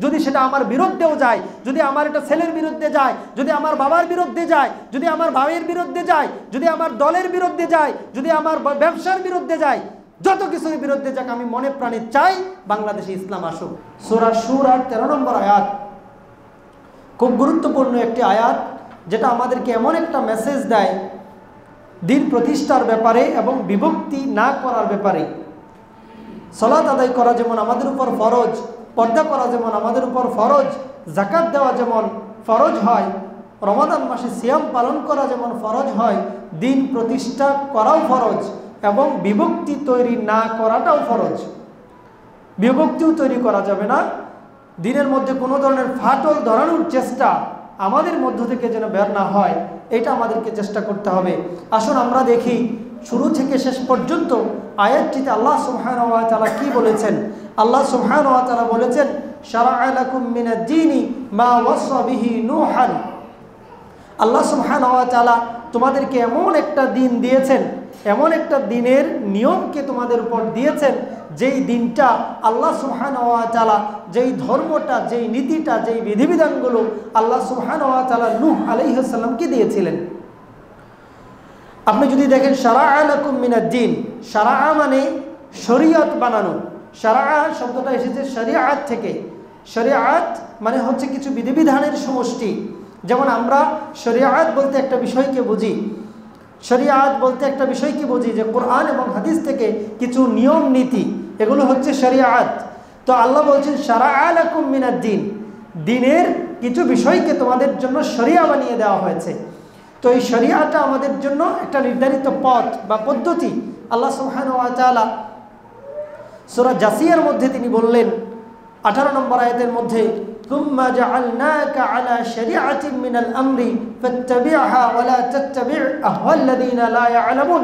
যদি সেটা আমার বিরুদ্ধেও যায়, যদি আমার এটা ছেলের বিরুদ্ধে যায়, যদি আমার বাবার বিরুদ্ধে যায়, যদি আমার ভাইয়ের বিরুদ্ধে যায়, যদি আমার দলের বিরুদ্ধে যায়, যদি আমার ব্যবসার বিরুদ্ধে যায়, যত কিছুর বিরুদ্ধে যাক, আমি মনে প্রাণে চাই বাংলাদেশে ইসলাম আসুক। সূরা শুরার 13 নম্বর আয়াত খুব গুরুত্বপূর্ণ একটি আয়াত, যেটা আমাদেরকে এমন একটা মেসেজ দেয় দিন প্রতিষ্ঠার ব্যাপারে এবং বিভক্তি না করার ব্যাপারে। সালাত আদায় করা যেমন আমাদের উপর ফরজ, পর্দা করা যেমন আমাদের উপর ফরজ, যাকাত দেওয়া যেমন ফরজ হয়, রমাদান মাসে সিয়াম পালন করা যেমন ফরজ হয়, দিন প্রতিষ্ঠা করাও ফরজ এবং বিভক্তি তৈরি না করাটাও ফরজ। বিভক্তিও তৈরি করা যাবে না, দিনের মধ্যে কোনো ধরনের ফাটল ধরানোর চেষ্টা আমাদের মধ্য থেকে যেন বের না হয়, এটা আমাদেরকে চেষ্টা করতে হবে। আসুন আমরা দেখি শুরু থেকে শেষ পর্যন্ত আয়াতটিতে আল্লাহ সুবহানাহু ওয়া তাআলা কি বলেছেন। আল্লাহ সুবহানাহু ওয়া তাআলা বলেছেন, শারা'a লাকুম মিনাদ-দীনি মা ওয়াসা বিহি নূহান। আল্লাহ সুবহানাহু ওয়া তাআলা তোমাদেরকে এমন একটা দিন দিয়েছেন, এমন একটা দিনের নিয়মকে তোমাদের উপর দিয়েছেন, যেই দিনটা আল্লাহ সুবহানাহু ওয়া তাআলা, যেই ধর্মটা, যেই নীতিটা, যেই বিধিবিধানগুলো আল্লাহ সুবহানাহু ওয়া তাআলা নূহ আলাইহিস সালামকে দিয়েছিলেন। আপনি যদি দেখেন শারা'a লাকুম মিনাদ-দীন, শারা'a মানে শরীয়ত বানানো। শারা'a শব্দটা এসেছে শরীয়ত থেকে। শরীয়ত মানে হচ্ছে কিছু বিধিবিধানের সমষ্টি। যেমন আমরা শরীয়ত বলতে একটা বিষয়কে বুঝি, শরীয়ত বলতে একটা বিষয়কে বুঝি যে কোরআন এবং হাদিস থেকে কিছু নিয়ম নীতি, এগুলো হচ্ছে শরীয়ত। তো আল্লাহ বলছেন শারা'a লাকুম মিনাদ-দীন, দ্বীনের কিছু বিষয়কে তোমাদের জন্য শরিয়া বানিয়ে দেওয়া হয়েছে। তো এই শরিয়াটা আমাদের জন্য একটা নির্ধারিত পথ বা পদ্ধতি। আল্লাহ সুবহানাহু ওয়া তাআলা সূরা জাসিয়ার মধ্যে তিনি বললেন 18 নম্বর আয়াতের মধ্যে, সুম্মা জাআলনাকা আলা শরিআতিন মিনাল আমরি ফাত্তাবি'হা ওয়া লা তাত্তাবি' আহওয়াল্লাযীনা লা ইয়া'লামুন,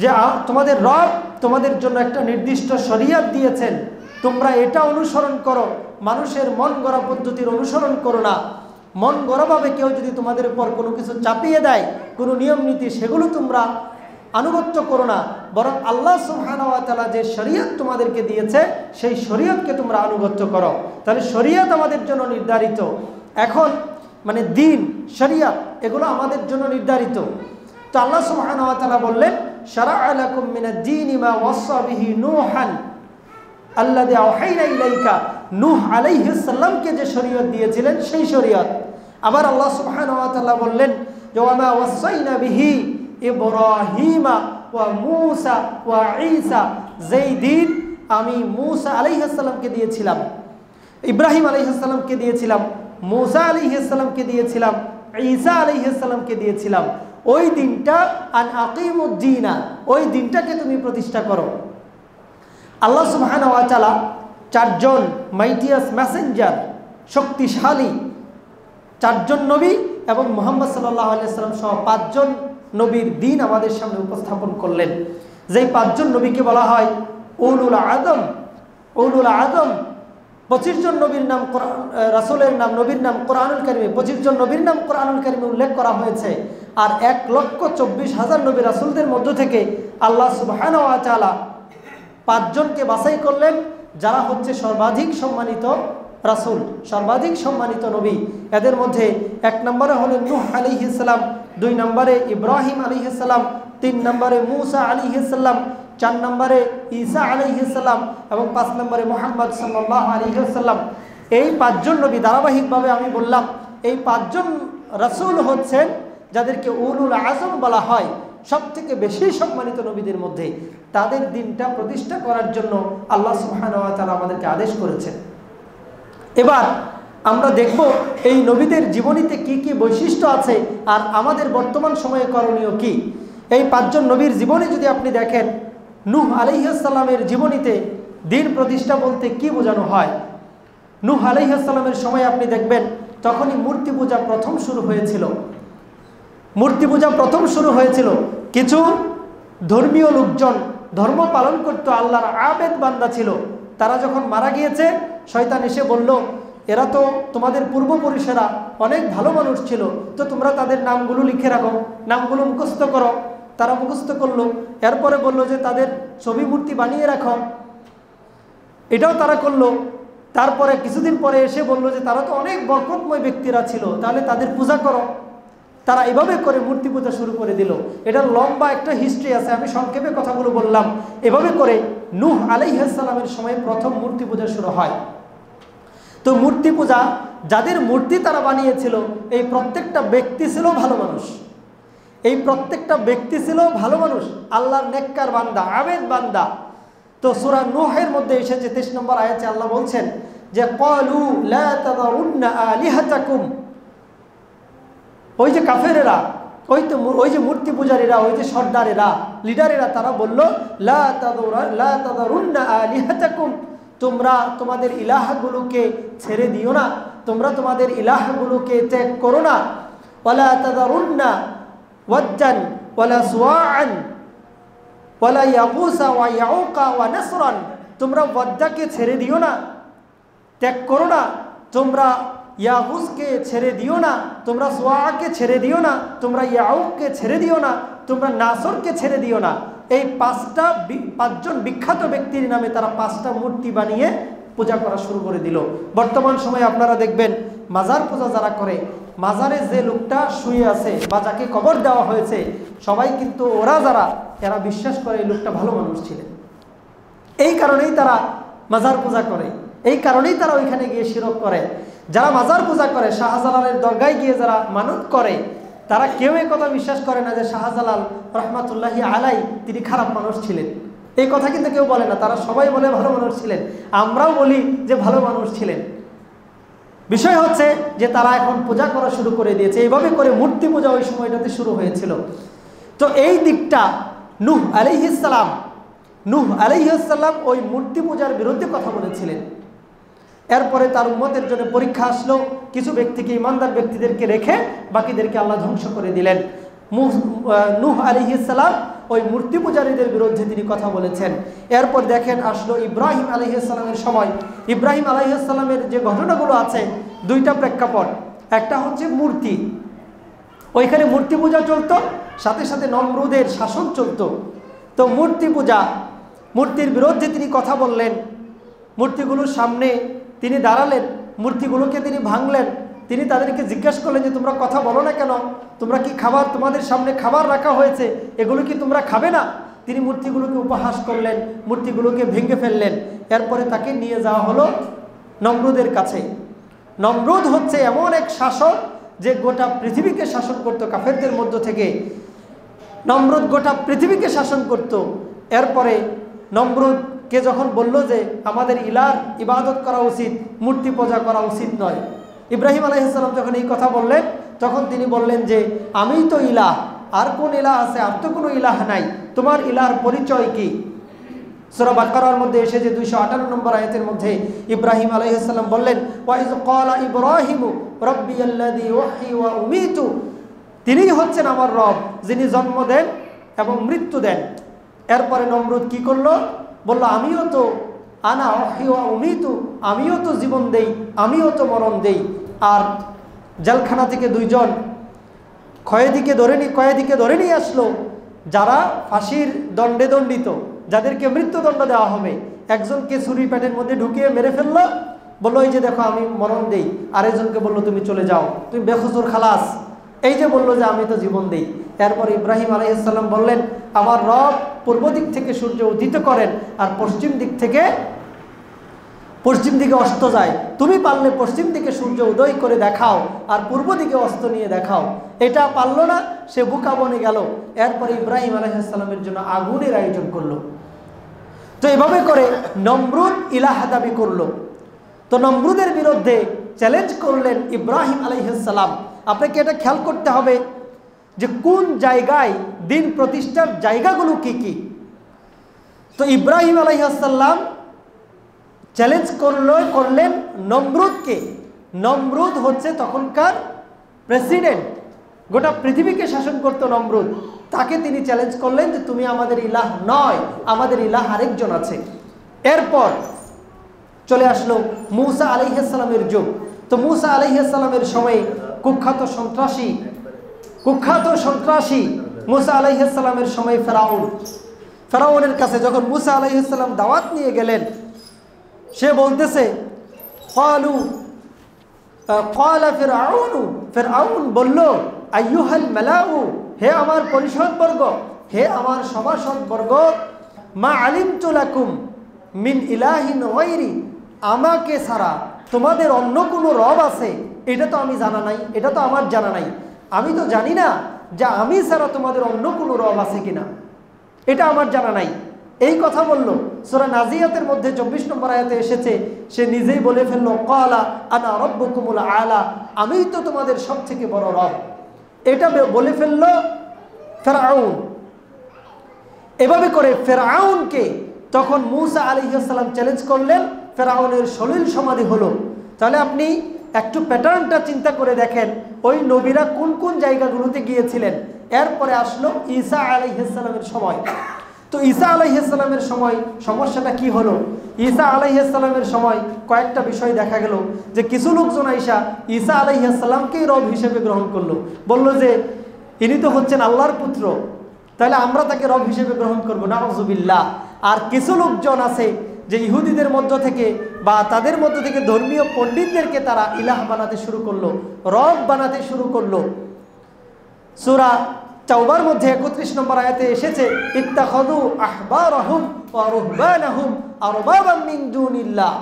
যে তোমাদের রব তোমাদের জন্য একটা নির্দিষ্ট শরিয়ত দিয়েছেন, তোমরা এটা অনুসরণ করো, মানুষের মন গড়া পদ্ধতির অনুসরণ করো না। মন গড়াভাবে কেউ যদি তোমাদের উপর কোনো কিছু চাপিয়ে দেয়, কোনো নিয়ম নীতি, সেগুলো তোমরা আনুগত্য করো না, বরং আল্লাহ সুবহানাহু ওয়া তাআলা যে শরীয়ত তোমাদেরকে দিয়েছে সেই শরীয়তকে তোমরা আনুগত্য করো। তাহলে শরীয়ত আমাদের জন্য নির্ধারিত। এখন মানে দিন, শরীয়ত এগুলো আমাদের জন্য নির্ধারিত। তো আল্লাহ সুবহানাহু ওয়া তাআলা বললেন, শারা'a লাকুম মিনাদ-দীনি মা ওয়াসা বিহি নূহান আল্লাযী আওহাইনা ইলাইকা, নূহ আলাইহিস সালামকে যে শরীয়ত দিয়েছিলেন সেই শরীয়ত। আবার আল্লাহ সুবহানাহু ওয়া তাআলা বললেন যে ওয়া মা ওয়াসাইনা বিহি ইব্রাহিমা ওয়া মূসা ওয়া ঈসা, যেই দিন আমি মূসা আলাইহিস সালামকে দিয়েছিলাম, ইব্রাহিম আলাইহিস সালামকে দিয়েছিলাম, মূসা আলাইহিস সালামকে দিয়েছিলাম, ঈসা আলাইহিস সালামকে দিয়েছিলাম, ওই দিনটা আন আকিমুদ্দীনা, ওই দিনটাকে তুমি প্রতিষ্ঠা করো। আল্লাহ সুবহানাহু ওয়া তাআলা চারজন মাইটিয়াস মেসেঞ্জার, শক্তিশালী চারজন নবী এবং মুহাম্মদ সাল্লাল্লাহু আলাইহি ওয়াসাল্লাম সহ 5 জন নবীর দিন আমাদের সামনে উপস্থাপন করলেন। যেই 5 জন নবীকে বলা হয় উলুল আযম। উলুল আযম 25 জন নবীর নাম, রাসূলের নাম, নবীর নাম কোরআনুল কারীমে 25 জন নবীর নাম কোরআনুল কারীমে উল্লেখ করা হয়েছে। আর 1,24,000 নবী রাসূলদের মধ্য থেকে আল্লাহ সুবহানাহু ওয়া তাআলা 5 জনকে বাছাই করলেন, যারা হচ্ছে সর্বাধিক সম্মানিত রাসূল, সর্বাধিক সম্মানিত নবী। এদের মধ্যে 1 নম্বরে হলেন নূহ আলাইহিস সালাম, 2 নম্বরে ইব্রাহিম আলাইহিস সালাম, 3 নম্বরে মূসা আলাইহিস সালাম, 4 নম্বরে ঈসা আলাইহিস সালাম এবং 5 নম্বরে মুহাম্মদ সাল্লাল্লাহু আলাইহি ওয়াসাল্লাম। এই 5 জন নবী ধারাবাহিকভাবে আমি বললাম, এই 5 জন রাসূল হচ্ছেন যাদেরকে উলুল আযম বলা হয়, সবথেকে বেশি সম্মানিত নবীদের মধ্যে। তাদের দিনটা প্রতিষ্ঠা করার জন্য আল্লাহ সুবহানাহু ওয়া তাআলা আমাদেরকে আদেশ করেছেন। এবার আমরা দেখব এই নবীদের জীবনীতে কি কি বৈশিষ্ট্য আছে আর আমাদের বর্তমান সময়ে করণীয় কি। এই 5 জন নবীর জীবনী যদি আপনি দেখেন, নূহ আলাইহিস সালামের জীবনীতে দিন প্রতিষ্ঠা বলতে কি বোঝানো হয়। নূহ আলাইহিস সালামের সময় আপনি দেখবেন তখনই মূর্তি পূজা প্রথম শুরু হয়েছিল। মূর্তি পূজা প্রথম শুরু হয়েছিল। কিছু ধর্মীয় লোকজন ধর্ম পালন করতো, আল্লাহর আবেদ বান্দা ছিল। তারা যখন মারা গিয়েছে, শয়তান এসে বলল, এরা তো তোমাদের পূর্বপুরুষেরা অনেক ভালো মানুষ ছিল, তো তোমরা তাদের নামগুলো লিখে রাখো, নামগুলো মুখস্থ করো। তারা মুখস্থ করলো। এরপরে বলল যে তাদের ছবি মূর্তি বানিয়ে রাখো, এটাও তারা করলো। তারপরে কিছুদিন পরে এসে বলল যে তারা তো অনেক বরকতময় ব্যক্তিরা ছিল, তাহলে তাদের পূজা করো। তারা এভাবে করে মূর্তি পূজা শুরু করে দিল। এটা লম্বা একটা হিস্ট্রি আছে, আমি সংক্ষেপে কথাগুলো বললাম। এভাবে করে নূহ আলাইহিস সালামের সময় প্রথম মূর্তি পূজা শুরু হয়। তো মূর্তি পূজা, যাদের মূর্তি তারা বানিয়েছিল, এই প্রত্যেকটা ব্যক্তি ছিল ভালো মানুষ। এই প্রত্যেকটা ব্যক্তি ছিল ভালো মানুষ, আল্লাহর নেককার বান্দা, আবেদ বান্দা। তো সূরা নূহের মধ্যে এসেছে 23 নম্বর আয়াতে আল্লাহ বলছেন যে ক্বালু লা তাযারুন্না আলিহাতাকুম। ওই যে কাফেরেরা, ওই যে মূর্তি পূজারীরা, ওই যে সর্দারেরা, লিডারেরা, তারা বলল লা তাযারুন্না আলিহাতাকুম, তোমরা তোমাদের ইলাহগুলোকে ছেড়ে দিও না, তোমরা তোমাদের ইলাহগুলোকে ত্যাগ করো না। ওয়ালা তাযারুন্না ওয়াজ্জান ওয়ালা সুওয়াআন ওয়ালা ইয়াগুসা ওয়া ইয়াউকা ওয়া নাসরান, তোমরা ওয়াজ্জাকে ছেড়ে দিও না, ত্যাগ করো না। তোমরা ইয়াগুসকে ছেড়ে দিও না, তোমরা সুওয়াকে ছেড়ে দিও না, তোমরা ইয়াউককে ছেড়ে দিও না, তোমরা নাসরকে ছেড়ে দিও না। এই পাঁচজন বিখ্যাত ব্যক্তির নামে তারা 5টা মূর্তি বানিয়ে পূজা করা শুরু করে দিল। বর্তমান সময়ে আপনারা দেখবেন মাজার পূজা যারা করে, মাজারে যে লোকটা শুয়ে আছে বা যাকে কবর দেওয়া হয়েছে, সবাই কিন্তু এরা বিশ্বাস করে এই লোকটা ভালো মানুষ ছিলেন। এই কারণেই তারা মাজার পূজা করে, এই কারণেই তারা ওইখানে গিয়ে শিরক করে। যারা মাজার পূজা করে, শাহজালালের দরগায় গিয়ে যারা মানত করে, তারা কেউ এই কথা বিশ্বাস করে না যে শাহজালাল রহমাতুল্লাহি আলাই তিনি খারাপ মানুষ ছিলেন। এই কথা কিন্তু কেউ বলে না, তারা সবাই বলে ভালো মানুষ ছিলেন। আমরাও বলি যে ভালো মানুষ ছিলেন। বিষয় হচ্ছে যে তারা এখন পূজা করা শুরু করে দিয়েছে। এইভাবে করে মূর্তি পূজা ওই সময়টাতে শুরু হয়েছিল। তো এই দিকটা নূহ আলাইহিস সালাম ওই মূর্তি পূজার বিরুদ্ধে কথা বলেছিলেন। এরপরে তার উম্মতের জন্য পরীক্ষা আসলো, কিছু ব্যক্তিকে, ইমানদার ব্যক্তিদেরকে রেখে বাকিদেরকে আল্লাহ ধ্বংস করে দিলেন। নূহ আলাইহিস সালাম ওই মূর্তি পূজারীদের বিরুদ্ধে তিনি কথা বলেছেন। এরপর দেখেন আসলো ইব্রাহিম আলাইহিস সালামের সময়। ইব্রাহিম আলাইহিস সালামের যে ঘটনাগুলো আছে, 2টা প্রেক্ষাপট। একটা হচ্ছে মূর্তি, ওইখানে মূর্তি পূজা চলতো, সাথে সাথে নমরুদের শাসন চলতো। তো মূর্তি পূজা, মূর্তির বিরুদ্ধে তিনি কথা বললেন, মূর্তিগুলোর সামনে তিনি দাঁড়ালেন, মূর্তিগুলোকে তিনি ভাঙলেন। তিনি তাদেরকে জিজ্ঞাসা করলেন যে তোমরা কথা বলো না কেন, তোমরা কি খাবার, তোমাদের সামনে খাবার রাখা হয়েছে, এগুলো কি তোমরা খাবে না? তিনি মূর্তিগুলোকে উপহাস করলেন, মূর্তিগুলোকে ভেঙে ফেললেন। এরপরে তাকে নিয়ে যাওয়া হলো নমরুদের কাছে। নমরুদ হচ্ছে এমন এক শাসক যে গোটা পৃথিবীকে শাসন করত। কাফেরদের মধ্য থেকে নমরুদ গোটা পৃথিবীকে শাসন করত। এরপরে নমরুদকে যখন বলল যে আমাদের ইলাহর ইবাদত করা উচিত, মূর্তি পূজা করা উচিত নয়, ইব্রাহিম আলাইহিস সালাম যখন এই কথা বললেন, তখন তিনি বললেন যে আমিই তো ইলাহ, আর কোন ইলাহ আছে? আর তো কোনো ইলাহ নাই, তোমার ইলাহর পরিচয় কি? সূরা বাকারার মধ্যে এসেছে 258 নম্বর আয়াতের মধ্যে ইব্রাহিম আলাইহিস সালাম বললেন ওয়া ইয ক্বালা ইব্রাহিমু রাব্বিয়াল্লাযী ইউহয়ী ওয়া উমীতু, তিনিই হচ্ছেন আমার রব, যিনি জন্ম দেন এবং মৃত্যু দেন। এরপরে নমরুদ কি করলো? বলল আমিও তো আনা উহয়ী ওয়া উমীতু, আমিও তো জীবন দেই, আমিও তো মরণ দেই। আর জেলখানা থেকে 2 জন কয়েদিকে ধরে নিয়ে আসলো, যারা ফাঁসির দণ্ডে দণ্ডিত, যাদেরকে মৃত্যুদণ্ড দেওয়া হবে। একজনকে ছুরি পেটের মধ্যে ঢুকিয়ে মেরে ফেললো, বললো এই যে দেখো আমি মরণ দেই। আরেকজনকে বললো তুমি চলে যাও, তুমি বেখুসুর খালাস। এই যে বললো যে আমি তো জীবন দেই। এরপর ইব্রাহিম আলাইহিস সালাম বললেন আমার রব পূর্ব দিক থেকে সূর্য উদিত করেন আর পশ্চিম দিকে অস্ত যায়, তুমি পারলে পশ্চিম দিকে সূর্য উদয় করে দেখাও আর পূর্ব দিকে অস্ত নিয়ে দেখাও। এটা পারলো না, সে বুকা বনে গেল। এরপর ইব্রাহিম আলাইহিস সালামের জন্য আগুনের আয়োজন করলো। তো এভাবে করে নমরুদ ইলাহ দাবি করলো। তো নমরুদের বিরুদ্ধে চ্যালেঞ্জ করলেন ইব্রাহিম আলাইহিস সালাম। আপনাকে এটা খেয়াল করতে হবে যে কোন জায়গায় দিন প্রতিষ্ঠার জায়গাগুলো কি কি। তো ইব্রাহিম আলাইহিস সালাম চ্যালেঞ্জ করলেন নমরুদকে। নমরুদ হচ্ছে তখনকার প্রেসিডেন্ট, গোটা পৃথিবীকে শাসন করত নমরুদ। তাকে তিনি চ্যালেঞ্জ করলেন যে তুমি আমাদের ইলাহ নয়, আমাদের ইলাহ আরেকজন আছে। এরপর চলে আসলো মূসা আলাইহিস সালামের যুগ। তো মূসা আলাইহিস সালামের সময়ে কুখ্যাত সন্ত্রাসী মূসা আলাইহিস সালামের সময় ফেরাউনের কাছে যখন মূসা আলাইহিস সালাম দাওয়াত নিয়ে গেলেন, সে বলতেছে ক্বালু ক্বালা ফিরআউনু, ফিরআউন বলল, আইয়ুহাল মালাউ, হে আমার পরিষদবর্গ, হে আমার সভাসদবর্গ, মা আলিমতু লাকুম মিন ইলাহিন গায়রি, আমাকে ছাড়া তোমাদের অন্য কোনো রব আছে এটা তো আমি জানা নাই, এটা তো আমার জানা নাই। আমি তো জানি না যে আমি ছাড়া তোমাদের অন্য কোনো রব আছে কিনা, এটা আমার জানা নাই। এই কথা বলল। সূরা নাজিয়াতের মধ্যে 24 নম্বর আয়াতে এসেছে, সে নিজেই বলে ফেলল, ক্বালা আনা রাব্বুকুমুল আলা, আমিই তো তোমাদের সবথেকে বড় রব। এটা বলে ফেলল ফিরআউন। এভাবে করে ফিরআউনকে তখন মূসা আলাইহিস সালাম চ্যালেঞ্জ করলেন, ফিরআউনের সলিল সমাধি হলো। তাহলে আপনি একটু প্যাটার্নটা চিন্তা করে দেখেন, ওই নবীরা কোন কোন জায়গাগুলোতে গিয়েছিলেন। এরপরে আসলো ঈসা আলাইহিস সালামের সময়। তো ঈসা আলাইহিস সালামের সময় সমস্যাটা কি হলো? ঈসা আলাইহিস সালামের সময় কয়েকটা বিষয় দেখা গেল, যে কিছু লোকজন আইসা ঈসা আলাইহিস সালামকেই রব হিসেবে গ্রহণ করলো, বলল যে ইনি তো হচ্ছেন আল্লাহর পুত্র, তাহলে আমরা তাকে রব হিসেবে গ্রহণ করবো, নাউযুবিল্লাহ। আর কিছু লোকজন আছে যে ইহুদিদের মধ্য থেকে বা তাদের মধ্য থেকে ধর্মীয় পণ্ডিতদেরকে তারা ইলাহ বানাতে শুরু করলো, রব বানাতে শুরু করলো। সূরা তাওবার মধ্যে 31 নম্বর আয়াতে এসেছে, ইত্তাখাযু আহবারাহুম ওয়া রুহবানাহুম আরবাবাম মিন দুনিল্লাহ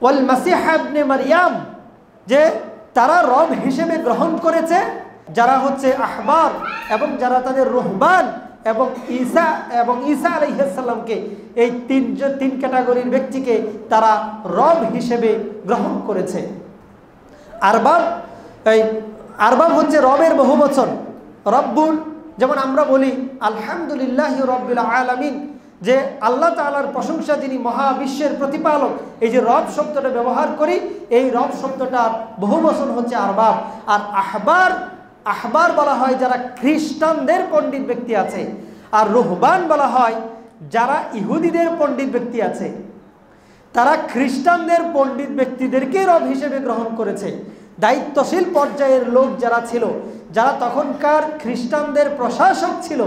ওয়াল মাসিহ ইবনে মারইয়াম, যে তারা রব হিসেবে গ্রহণ করেছে যারা হচ্ছে আহবার এবং যারা তাদের রুহবান এবং ঈসা আলাইহিস সালামকে, এই তিন ক্যাটাগরির ব্যক্তিকে তারা রব হিসেবে গ্রহণ করেছে। আরবাব হচ্ছে রবের বহুবচন। রব্বুন, যেমন আমরা বলি আলহামদুলিল্লাহি রাব্বিল আলামিন, যে আল্লাহ তাআলার প্রশংসা, যিনি মহাবিশ্বের প্রতিপালক, এই যে রব শব্দটা ব্যবহার করি, এই রব শব্দটার বহুবচন হচ্ছে আরবাব। আর আহবার বলা হয় যারা খ্রিস্টানদের পণ্ডিত ব্যক্তি আছে, আর রুহবান বলা হয় যারা ইহুদিদের পণ্ডিত ব্যক্তি আছে। তারা খ্রিস্টানদের পণ্ডিত ব্যক্তিদেরকে রব হিসেবে গ্রহণ করেছে। দায়িত্বশীল পর্যায়ের লোক যারা ছিল, যারা তখনকার খ্রিস্টানদের প্রশাসক ছিল,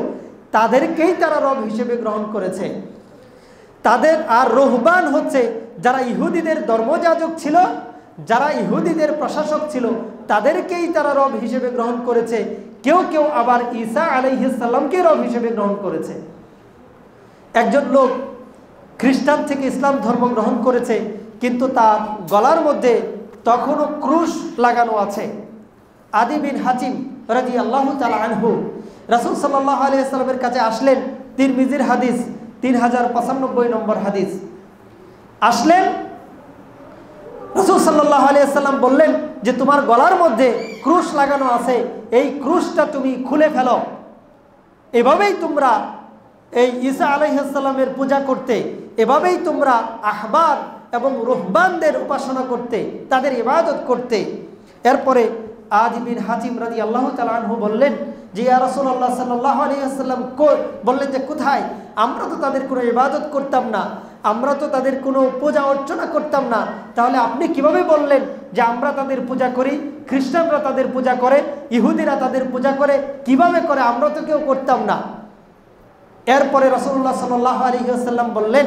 তাদেরকেই তারা রব হিসেবে গ্রহণ করেছে। আর রুহবান হচ্ছে যারা ইহুদিদের ধর্মযাজক ছিল, যারা ইহুদিদের প্রশাসক ছিল, তাদেরকেই তারা রব হিসেবে গ্রহণ করেছে। কেউ কেউ আবার ঈসা আলাইহিস সালামকে রব হিসেবে গ্রহণ করেছে। একজন লোক খ্রিস্টান থেকে ইসলাম ধর্ম গ্রহণ করেছে, কিন্তু তার গলার মধ্যে তখনও ক্রুশ লাগানো আছে। আদি বিন হাতিম রাদিয়াল্লাহু তাআলা আনহু রাসূল সাল্লাল্লাহু আলাইহি ওয়াসাল্লামের কাছে আসলেন। তিরমিজির হাদিস 3095 নম্বর হাদিস। আসলেন, রাসূল সাল্লাল্লাহু আলাইহি ওয়াসাল্লাম বললেন যে তোমার গলার মধ্যে ক্রুশ লাগানো আছে, এই ক্রুশটা তুমি খুলে ফেলো। এভাবেই তোমরা এই ঈসা আলাইহিস সালামের পূজা করতে, এভাবেই তোমরা আহবার এবং রুহবানদের উপাসনা করতে, তাদের ইবাদত করতে। এরপরে আদি বিন হাতিম রাদিয়াল্লাহু তাআলা আনহু বললেন যে ইয়া রাসূলুল্লাহ সাল্লাল্লাহু আলাইহি ওয়াসাল্লাম, বললেন যে কোথায়? আমরা তো তাদের কোনো ইবাদত করতাম না, আমরা তো তাদের কোনো পূজা অর্চনা করতাম না, তাহলে আপনি কিভাবে বললেন যে আমরা তাদের পূজা করি? খ্রিস্টানরা তাদের পূজা করে, ইহুদিরা তাদের পূজা করে, কিভাবে করে? আমরা তো কেউ করতাম না। এরপরে রাসূলুল্লাহ সাল্লাল্লাহু আলাইহি ওয়াসাল্লাম বললেন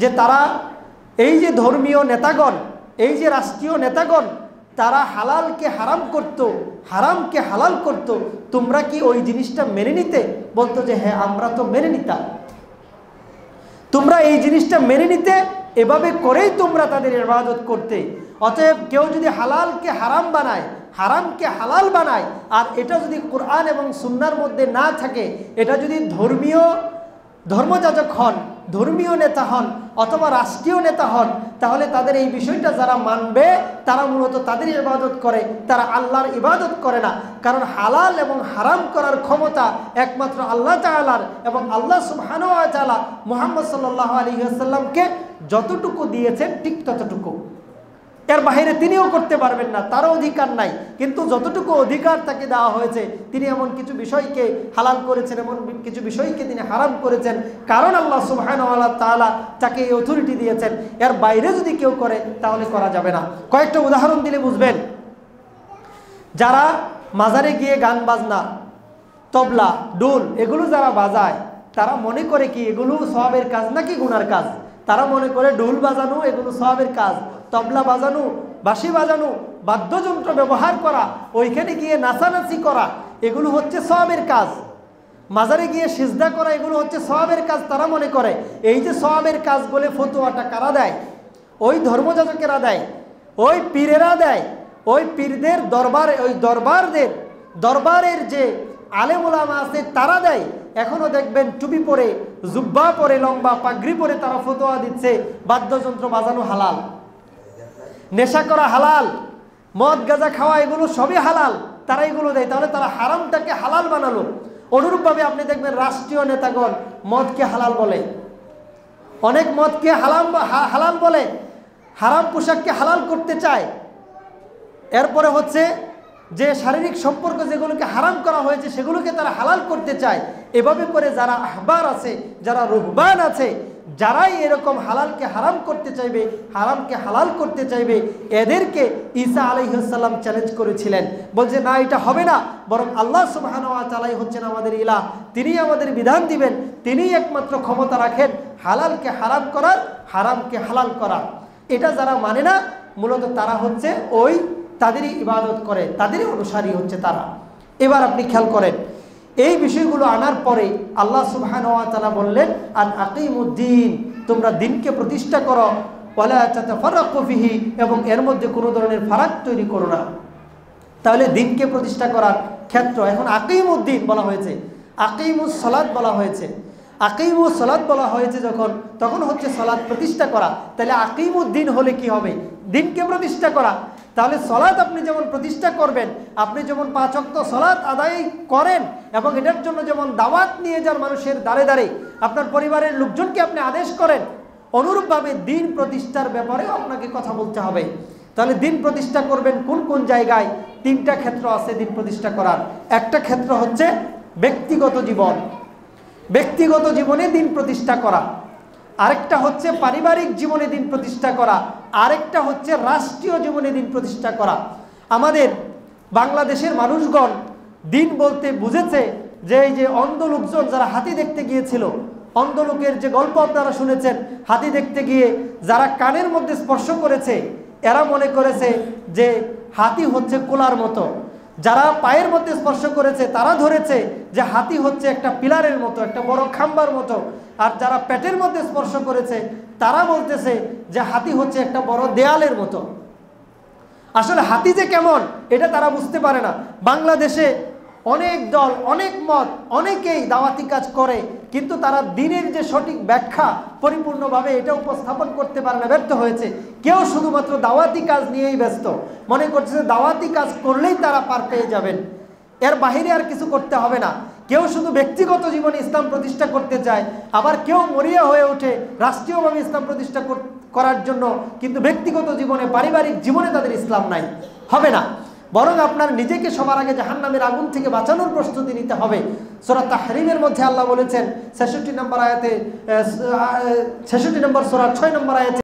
যে তারা, এই যে ধর্মীয় নেতাগণ, এই যে রাষ্ট্রীয় নেতাগণ, তারা হালালকে হারাম করত, হারামকে হালাল করত, তোমরা কি ওই জিনিসটা মেনে নিতে? বলতো যে হ্যাঁ, আমরা তো মেনে নিতাম। তোমরা এই জিনিসটা মেনে নিতে, এভাবে করেই তোমরা তাদের ইবাদত করতে। অতএব কেউ যদি হালালকে হারাম বানায়, হারামকে হালাল বানায়, আর এটা যদি কোরআন এবং সুন্নাহর মধ্যে না থাকে, এটা যদি ধর্মযাজক হন, ধর্মীয় নেতা হন, অথবা রাষ্ট্রীয় নেতা হন, তাহলে তাদের এই বিষয়টা যারা মানবে, তারা মূলত তাদের ইবাদত করে, তারা আল্লাহর ইবাদত করে না। কারণ হালাল এবং হারাম করার ক্ষমতা একমাত্র আল্লাহ তাআলার, এবং আল্লাহ সুবহানাহু ওয়া তাআলা মুহাম্মদ সাল্লাল্লাহু আলাইহি ওয়াসাল্লামকে যতটুকু দিয়েছেন ঠিক ততটুকু, এর বাইরে তিনিও করতে পারবেন না, তারও অধিকার নাই। কিন্তু যতটুকু অধিকার তাকে দেওয়া হয়েছে, তিনি এমন কিছু বিষয়কে হালাল করেছেন, এমন কিছু বিষয়কে তিনি হারাম করেছেন, কারণ আল্লাহ সুবহানাহু ওয়া তাআলা তাকে এই অথরিটি দিয়েছেন। এর বাইরে যদি কেউ করে তাহলে করা যাবে না। কয়েকটা উদাহরণ দিলে বুঝবেন। যারা মাজারে গিয়ে গান বাজনা, তবলা, ডোল এগুলো যারা বাজায়, তারা মনে করে কি এগুলো সওয়াবের কাজ নাকি গুনার কাজ? তারা মনে করে ঢোল বাজানো এগুলো সওয়াবের কাজ, তবলা বাজানো, বাঁশি বাজানো, বাদ্যযন্ত্র ব্যবহার করা, ওইখানে গিয়ে নাচানাচি করা এগুলো হচ্ছে সওয়াবের কাজ, মাজারে গিয়ে সিজদা করা এগুলো হচ্ছে সওয়াবের কাজ। তারা মনে করে এই যে সওয়াবের কাজ বলে ফতোয়াটা কারা দেয়? ওই ধর্মযাজকেরা দেয়, ওই পীরেরা দেয়, ওই পীরদের দরবারে, ওই দরবারের যে আলেম ওলামা আছে তারা দেয়। এখনো দেখবেন টুপি পরে, জুব্বা পরে, লম্বা পাগড়ি পরে তারা ফতোয়া দিচ্ছে বাদ্যযন্ত্র বাজানো হালাল, নেশা করা হালাল, মদ গাঁজা খাওয়া এগুলো সবই হালাল, তারা এগুলো দেয়। তাহলে তারা হারামটাকে হালাল বানালো। অনুরূপভাবে আপনি দেখবেন রাষ্ট্রীয় নেতাগণ মদকে হালাল বলে, অনেক মদকে হালাল বলে, হারাম পোশাককে হালাল করতে চায়। এরপরে হচ্ছে যে শারীরিক সম্পর্ক যেগুলোকে হারাম করা হয়েছে সেগুলোকে তারা হালাল করতে চায়। এভাবে করে যারা আহবার আছে, যারা রুহবান আছে, যারাই এরকম হালালকে হারাম করতে চাইবে, হারামকে হালাল করতে চাইবে, এদেরকে ঈসা আলাইহিস সালাম চ্যালেঞ্জ করেছিলেন, বলছে না এটা হবে না, বরং আল্লাহ সুবহানাহু ওয়া তাআলাই হচ্ছেন আমাদের ইলাহ, তিনি আমাদের বিধান দিবেন, তিনিই একমাত্র ক্ষমতা রাখেন হালালকে হারাম করার, হারামকে হালাল করার। এটা যারা মানে না মূলত তারা হচ্ছে ওই তাদেরই ইবাদত করে, তাদেরই অনুসারী হচ্ছে তারা। এবার আপনি খেয়াল করেন এই বিষয়গুলো আনার পরে আল্লাহ সুবহানাহু ওয়া তাআলা বললেন আন আকিমুদ্দিন, তোমরা দিনকে প্রতিষ্ঠা করো, ওয়ালা তাতাফারাকু ফিহি, এবং এর মধ্যে কোনো ধরনের ফারাক তৈরি করো না। তাহলে দিনকে প্রতিষ্ঠা করার ক্ষেত্র এখন আকিমুদ্দিন বলা হয়েছে, আকিমুস সালাত বলা হয়েছে, আকিমুস সালাত বলা হয়েছে যখন, তখন হচ্ছে সালাত প্রতিষ্ঠা করা। তাহলে আকিমুদ্দিন হলে কি হবে? দিনকে প্রতিষ্ঠা করা। তাহলে সলাৎ আপনি যেমন প্রতিষ্ঠা করবেন, আপনি যেমন 5 ওয়াক্ত সলাৎ আদায় করেন এবং এটার জন্য যেমন দাওয়াত নিয়ে যান মানুষের দ্বারে দ্বারে, আপনার পরিবারের লোকজনকে আপনি আদেশ করেন, অনুরূপভাবে দিন প্রতিষ্ঠার ব্যাপারেও আপনাকে কথা বলতে হবে। তাহলে দিন প্রতিষ্ঠা করবেন কোন কোন জায়গায়? 3টা ক্ষেত্র আছে দিন প্রতিষ্ঠা করার। একটা ক্ষেত্র হচ্ছে ব্যক্তিগত জীবন, ব্যক্তিগত জীবনে দিন প্রতিষ্ঠা করা। আরেকটা হচ্ছে পারিবারিক জীবনে দিন প্রতিষ্ঠা করা, আরেকটা হচ্ছে রাষ্ট্রীয় জীবনে দিন প্রতিষ্ঠা করা। আমাদের বাংলাদেশের মানুষগণ দিন বলতে বুঝেছে যে এই যে অন্ধ লোকজন যারা হাতি দেখতে গিয়েছিল, অন্ধ লোকের যে গল্প আপনারা শুনেছেন, হাতি দেখতে গিয়ে যারা কানের মধ্যে স্পর্শ করেছে এরা মনে করেছে যে হাতি হচ্ছে কোলার মতো, যারা পায়ের মধ্যে স্পর্শ করেছে তারা ধরেছে যে হাতি হচ্ছে একটা পিলারের মতো, একটা বড় খাম্বার মতো, আর যারা পেটের মধ্যে স্পর্শ করেছে তারা বলতেছে যে হাতি হচ্ছে একটা বড় দেয়ালের মতো। আসলে হাতি যে কেমন এটা তারা বুঝতে পারে না। বাংলাদেশে অনেক দল, অনেক মত, অনেকেই দাওয়াতি কাজ করে, কিন্তু তারা দিনের যে সঠিক ব্যাখ্যা পরিপূর্ণভাবে এটা উপস্থাপন করতে পারে না, ব্যর্থ হয়েছে। কেউ শুধুমাত্র দাওয়াতি কাজ নিয়েই ব্যস্ত, মনে করছে যে দাওয়াতি কাজ করলেই তারা পার পেয়ে যাবেন, এর বাহিরে আর কিছু করতে হবে না। কেউ শুধু ব্যক্তিগত জীবনে ইসলাম প্রতিষ্ঠা করতে চায়, আবার কেউ মরিয়া হয়ে ওঠে রাষ্ট্রীয়ভাবে ইসলাম প্রতিষ্ঠা করার জন্য, কিন্তু ব্যক্তিগত জীবনে, পারিবারিক জীবনে তাদের ইসলাম নাই। হবে না, বরং আপনার নিজেকে সবার আগে জাহান্নামের আগুন থেকে বাঁচানোর প্রস্তুতি নিতে হবে। সূরা তাহরিমের মধ্যে আল্লাহ বলেছেন 66 নম্বর আয়াতে, 66 নম্বর সূরা 6 নম্বর আয়াতে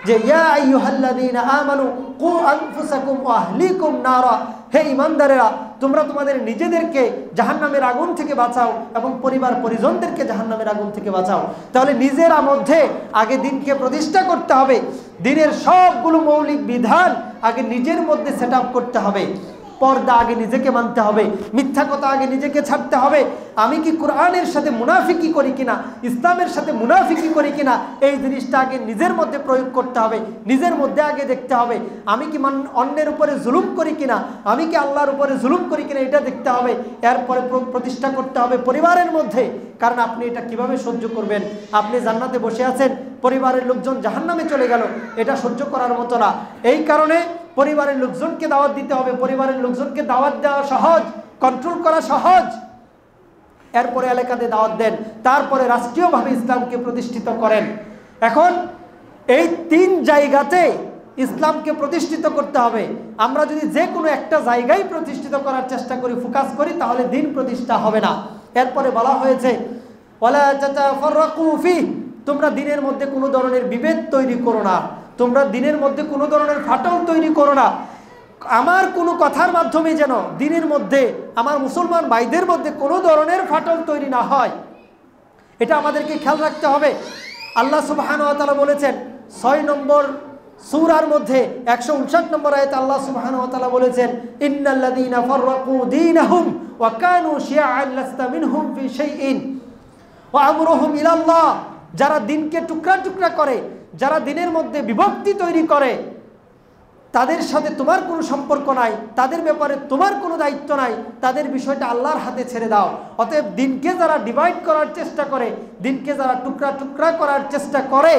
যে ইয়া আইয়ুহাল্লাযীনা আমানু কু আনফুসাকুম ওয়া আহলিকুম নারা, হে ঈমানদারেরা তোমরা তোমাদের নিজেদেরকে জাহান্নামের আগুন থেকে বাঁচাও এবং পরিবার পরিজনদেরকে জাহান্নামের আগুন থেকে বাঁচাও। তাহলে নিজের মধ্যে আগে দিনকে প্রতিষ্ঠা করতে হবে, দিনের সবগুলো মৌলিক বিধান আগে নিজের মধ্যে সেট আপ করতে হবে। পর্দা আগে নিজেকে মানতে হবে, মিথ্যা কথা আগে নিজেকে ছাড়তে হবে। আমি কি কোরআনের সাথে মুনাফিকি করি কিনা, ইসলামের সাথে মুনাফিকি করি কিনা, এই জিনিসটা আগে নিজের মধ্যে প্রয়োগ করতে হবে, নিজের মধ্যে আগে দেখতে হবে। আমি কি অন্যের উপরে জুলুম করি কিনা, আমি কি আল্লাহর উপরে জুলুম করি কিনা এটা দেখতে হবে। এরপরে প্রতিষ্ঠা করতে হবে পরিবারের মধ্যে, কারণ আপনি এটা কিভাবে সহ্য করবেন? আপনি জান্নাতে বসে আছেন, পরিবারের লোকজন জাহান্নামে চলে গেল, এটা সহ্য করার মতো না। এই কারণে পরিবারের লোকজনকে দাওয়াত দিতে হবে। পরিবারের লোকজনকে দাওয়াত দেওয়া সহজ, কন্ট্রোল করা সহজ। এরপরে এলাকাতে দাওয়াত দেন, তারপরে রাষ্ট্রীয়ভাবে ইসলামকে প্রতিষ্ঠিত করেন। এখন এই 3 জায়গাতে ইসলামকে প্রতিষ্ঠিত করতে হবে। আমরা যদি যে কোনো একটা জায়গায় প্রতিষ্ঠিত করার চেষ্টা করি, ফোকাস করি, তাহলে দিন প্রতিষ্ঠা হবে না। এরপরে বলা হয়েছে ওয়ালা তাতাফাররাকু ফিহি, তোমরা দিনের মধ্যে কোনো ধরনের বিভেদ তৈরি করো না, তোমরা দিনের মধ্যে কোনো ধরনের ফাটল তৈরি করো না। আমার কোনো কথার মাধ্যমে যেন দিনের মধ্যে, আমার মুসলমান ভাইদের মধ্যে কোনো ধরনের ফাটল তৈরি না হয়, এটা আমাদেরকে খেয়াল রাখতে হবে। আল্লাহ সুবহানাহু ওয়া তাআলা বলেছেন 6 নম্বর সূরার মধ্যে 159 নম্বর আয়াতে আল্লাহ সুবহানাহু ওয়া তাআলা বলেছেন, ইন্নাল্লাযীনা ফাররাকু দীনাহুম ওয়া কানু শিয়াআন লাস্তা মিনহুম ফি শাইইন ওয়া আমরুহুম ইলাল্লাহ। যারা দিনকে টুকরা টুকরা করে, যারা দিনের মধ্যে বিভক্তি তৈরি করে, তাদের সাথে তোমার কোনো সম্পর্ক নাই, তাদের ব্যাপারে তোমার কোনো দায়িত্ব নাই, তাদের বিষয়টা আল্লাহর হাতে ছেড়ে দাও। অতএব দিনকে যারা ডিভাইড করার চেষ্টা করে, দিনকে যারা টুকরা টুকরা করার চেষ্টা করে,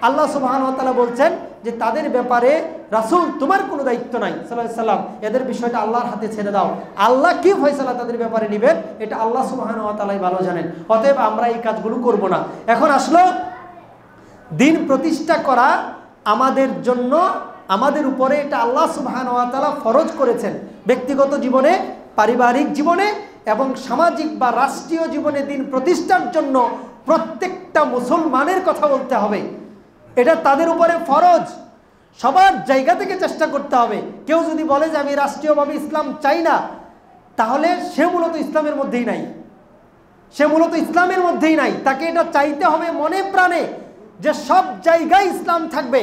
আল্লাহ সুবহানাহু ওয়া তাআলা বলছেন যে তাদের ব্যাপারে রাসূল তোমার কোনো দায়িত্ব নাই সাল্লাল্লাহু আলাইহি সাল্লাম, এদের বিষয়টা আল্লাহর হাতে ছেড়ে দাও। আল্লাহ কি ফয়সালা তাদের ব্যাপারে নেবেন এটা আল্লাহ সুবহানাহু ওয়া তাআলাই ভালো জানেন। অতএব আমরা এই কাজগুলো করব না। এখন আসলো দিন প্রতিষ্ঠা করা আমাদের জন্য, আমাদের উপরে এটা আল্লাহ সুবহানাহু ওয়া তাআলা ফরজ করেছেন। ব্যক্তিগত জীবনে, পারিবারিক জীবনে এবং সামাজিক বা রাষ্ট্রীয় জীবনে দিন প্রতিষ্ঠার জন্য প্রত্যেকটা মুসলমানের কথা বলতে হবে। এটা তাদের উপরে ফরজ, সবার জায়গা থেকে চেষ্টা করতে হবে। কেউ যদি বলে যে আমি রাষ্ট্রীয়ভাবে ইসলাম চাই না, তাহলে সে মূলত ইসলামের মধ্যেই নাই, সে মূলত ইসলামের মধ্যেই নাই। তাকে এটা চাইতে হবে মনে প্রাণে যে সব জায়গায় ইসলাম থাকবে,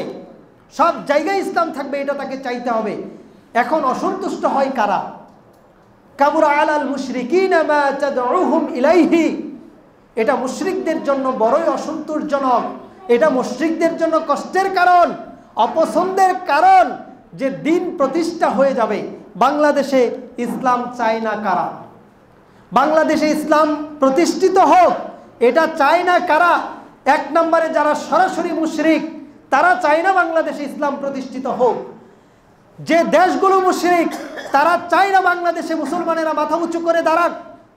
সব জায়গায় ইসলাম থাকবে, এটা তাকে চাইতে হবে। এখন অসন্তুষ্ট হয় কারা? কাবুরা আলাল মুশরিকিনা মা তাদউহুম ইলাইহি, এটা মুশরিকদের জন্য বড়ই অসন্তোষজনক, এটা মুশরিকদের জন্য কষ্টের কারণ, অপছন্দের কারণ যে দিন প্রতিষ্ঠা হয়ে যাবে। বাংলাদেশে ইসলাম চায় না কারা? বাংলাদেশে ইসলাম প্রতিষ্ঠিত হোক এটা চায় না কারা? এক নম্বরে যারা সরাসরি মুশরিক, তারা চায় না বাংলাদেশে ইসলাম প্রতিষ্ঠিত হোক। যে দেশগুলো মুশরিক তারা চায় না বাংলাদেশে মুসলমানেরা মাথা উঁচু করে দাঁড়াক,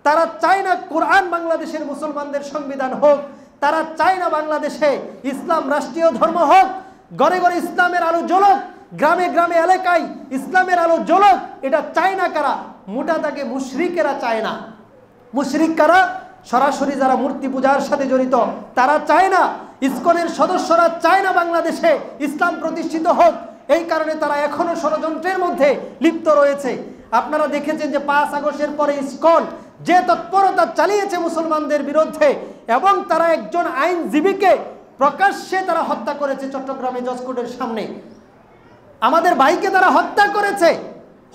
তারা চায় না কোরআন বাংলাদেশের মুসলমানদের সংবিধান হোক, তারা চায় না বাংলাদেশে ইসলাম রাষ্ট্রীয় ধর্ম হোক, ঘরে ঘরে ইসলামের আলো জ্বলক, গ্রামে গ্রামে এলাকায় ইসলামের আলো জ্বলক। এটা চায় না কারা? মোটা দাগে মুশরিকেরা চায় না। মুশরিক কারা? সরাসরি যারা মূর্তি পূজার সাথে জড়িত তারা চায় না, ইসকনের সদস্যরা চায় না বাংলাদেশে ইসলাম প্রতিষ্ঠিত হোক। এই কারণে তারা এখনো ষড়যন্ত্রের মধ্যে লিপ্ত রয়েছে। আপনারা দেখেছেন যে 5 আগস্টের পরে ইসকন যে তৎপরতা চালিয়েছে মুসলমানদের বিরুদ্ধে, এবং তারা একজন আইনজীবীকে প্রকাশ্যে তারা হত্যা করেছে চট্টগ্রামে জজ কোর্টের সামনে। আমাদের ভাইকে তারা হত্যা করেছে।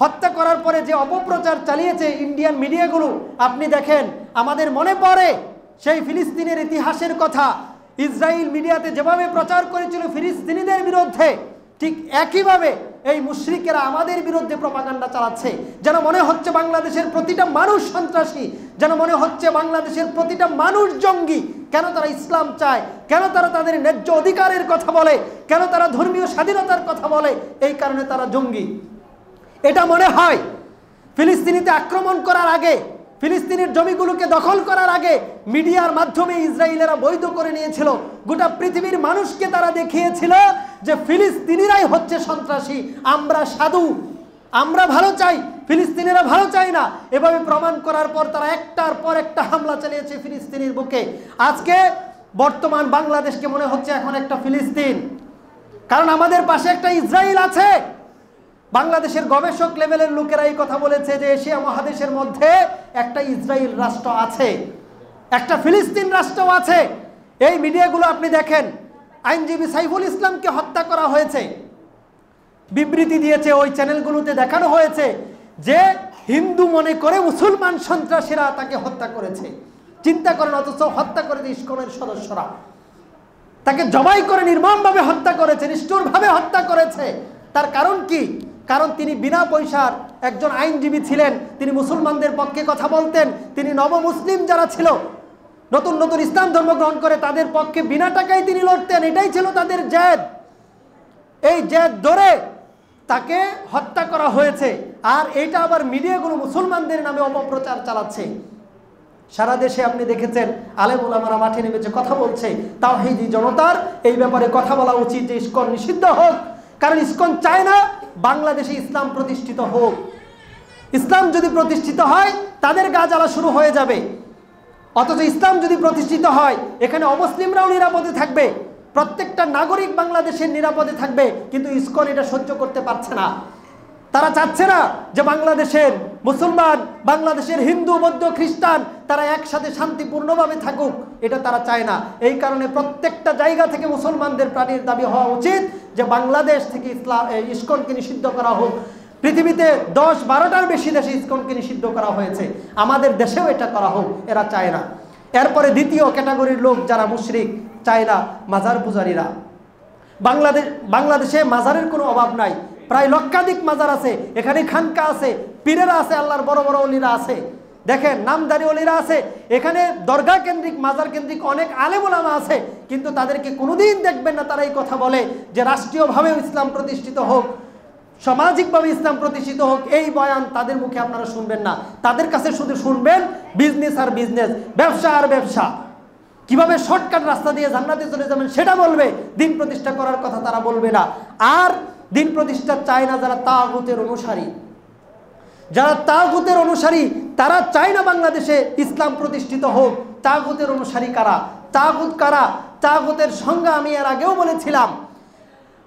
হত্যা করার পরে যে অপপ্রচার চালিয়েছে ইন্ডিয়ান মিডিয়াগুলো, আপনি দেখেন, আমাদের মনে পড়ে সেই ফিলিস্তিনের ইতিহাসের কথা। ইসরায়েল মিডিয়াতে যেভাবে প্রচার করেছিল ফিলিস্তিনিদের বিরুদ্ধে, ঠিক একইভাবে এই মুশরিকেরা আমাদের বিরুদ্ধে প্রপাগান্ডা চালাচ্ছে। যেন মনে হচ্ছে বাংলাদেশের প্রতিটা মানুষ সন্ত্রাসী, যেন মনে হচ্ছে বাংলাদেশের প্রতিটা মানুষ জঙ্গি। কেন তারা ইসলাম চায়? কেন তারা তাদের ন্যায্য অধিকারের কথা বলে? কেন তারা ধর্মীয় স্বাধীনতার কথা বলে? এই কারণে তারা জঙ্গি। এটা মনে হয় ফিলিস্তিনিতে আক্রমণ করার আগে, ফিলিস্তিনের জমিগুলোকে দখল করার আগে মিডিয়ার মাধ্যমে ইসরায়েলেরা বৈধ করে নিয়েছিল। গোটা পৃথিবীর মানুষকে তারা দেখিয়েছিল যে ফিলিস্তিনিরাই হচ্ছে সন্ত্রাসী, আমরা সাধু, আমরা ভালো চাই, ফিলিস্তিনিরা ভালো চায় না। এভাবে প্রমাণ করার পর তারা একটার পর একটা হামলা চালিয়েছে ফিলিস্তিনের বুকে। আজকে বর্তমান বাংলাদেশকে মনে হচ্ছে এখন একটা ফিলিস্তিন, কারণ আমাদের পাশে একটা ইসরায়েল আছে। বাংলাদেশের গবেষক লেভেলের লোকেরা এই কথা বলেছে যে এশিয়া মহাদেশের মধ্যে একটা ইসরায়েল রাষ্ট্র আছে, একটা ফিলিস্তিন রাষ্ট্র আছে। এই মিডিয়াগুলো আপনি দেখেন, আইনজীবী সাইফুল ইসলামকে হত্যা করা হয়েছে, বিবৃতি দিয়েছে, ওই চ্যানেলগুলোতে দেখানো হয়েছে যে হিন্দু মনে করে মুসলমান সন্ত্রাসীরা তাকে হত্যা করেছে। চিন্তা করেন, অথচ হত্যা করেছে ইসকনের সদস্যরা, তাকে জবাই করে নির্মমভাবে হত্যা করেছে, নিষ্ঠুরভাবে হত্যা করেছে। তার কারণ কি? কারণ তিনি বিনা পয়সার একজন আইনজীবী ছিলেন, তিনি মুসলমানদের পক্ষে কথা বলতেন, তিনি নবমুসলিম যারা ছিল, নতুন নতুন ইসলাম ধর্ম গ্রহণ করে তাদের পক্ষে বিনা টাকায় তিনি লড়তেন। এটাই ছিল তাদের জেদ। এই জেদ ধরে তাকে হত্যা করা হয়েছে। আর এটা আবার মিডিয়াগুলো মুসলমানদের নামে অপপ্রচার চালাচ্ছে। সারা দেশে আপনি দেখেছেন আলেম ওলামারা মাঠে নেমেছে, কথা বলছে। তাওহীদি জনতার এই ব্যাপারে কথা বলা উচিত যে ইসকন নিষিদ্ধ হোক, কারণ ইসকন চায় না বাংলাদেশে ইসলাম প্রতিষ্ঠিত হোক। ইসলাম যদি প্রতিষ্ঠিত হয় তাদের গা জ্বালা শুরু হয়ে যাবে। অথচ ইসলাম যদি প্রতিষ্ঠিত হয় এখানে অমুসলিমরাও নিরাপদে থাকবে, প্রত্যেকটা নাগরিক বাংলাদেশের নিরাপদে থাকবে। কিন্তু ইসকন এটা সহ্য করতে পারছে না। তারা চাচ্ছে না যে বাংলাদেশের মুসলমান, বাংলাদেশের হিন্দু, বৌদ্ধ, খ্রিস্টান তারা একসাথে শান্তিপূর্ণভাবে থাকুক, এটা তারা চায় না। এই কারণে প্রত্যেকটা জায়গা থেকে মুসলমানদের প্রাণীর দাবি হওয়া উচিত যে বাংলাদেশ থেকে ইসকনকে নিষিদ্ধ করা হোক। পৃথিবীতে 10-12টার বেশি দেশে ইসকনকে নিষিদ্ধ করা হয়েছে, আমাদের দেশেও এটা করা হোক, এরা চায় না। এরপরে দ্বিতীয় ক্যাটাগরির লোক যারা মুশরিক, চায় না মাজার পূজারীরা। বাংলাদেশে মাজারের কোনো অভাব নাই, প্রায় লক্ষাধিক মাজার আছে, এখানে খানকা আছে, পীরেরা আছে, আল্লাহর বড় বড় অলিরা আছে, দেখেন নামদারি অলিরা আছে, এখানে দরগা কেন্দ্রিক মাজার কেন্দ্রিক অনেক আলেম ওলামা আছে, কিন্তু তাদেরকে কোনোদিন দেখবেন না তারা এই কথা বলে যে রাষ্ট্রীয়ভাবেও ইসলাম প্রতিষ্ঠিত হোক, সামাজিকভাবে ইসলাম প্রতিষ্ঠিত হোক। এই বয়ান তাদের মুখে আপনারা শুনবেন না, তাদের কাছে শুধু শুনবেন বিজনেস আর বিজনেস, ব্যবসা আর ব্যবসা, কিভাবে শর্টকাট রাস্তা দিয়ে জান্নাতে চলে যাবেন সেটা বলবে, দিন প্রতিষ্ঠা করার কথা তারা বলবে না। আর দিন প্রতিষ্ঠা চায় না যারা তাগুতের অনুসারী, যারা তাগুতের অনুসারী তারা চায় না বাংলাদেশে ইসলাম প্রতিষ্ঠিত হোক। তাগুতের অনুসারী কারা, তাগুত কারা, তাগুতের সংজ্ঞা আমি এর আগেও বলেছিলাম।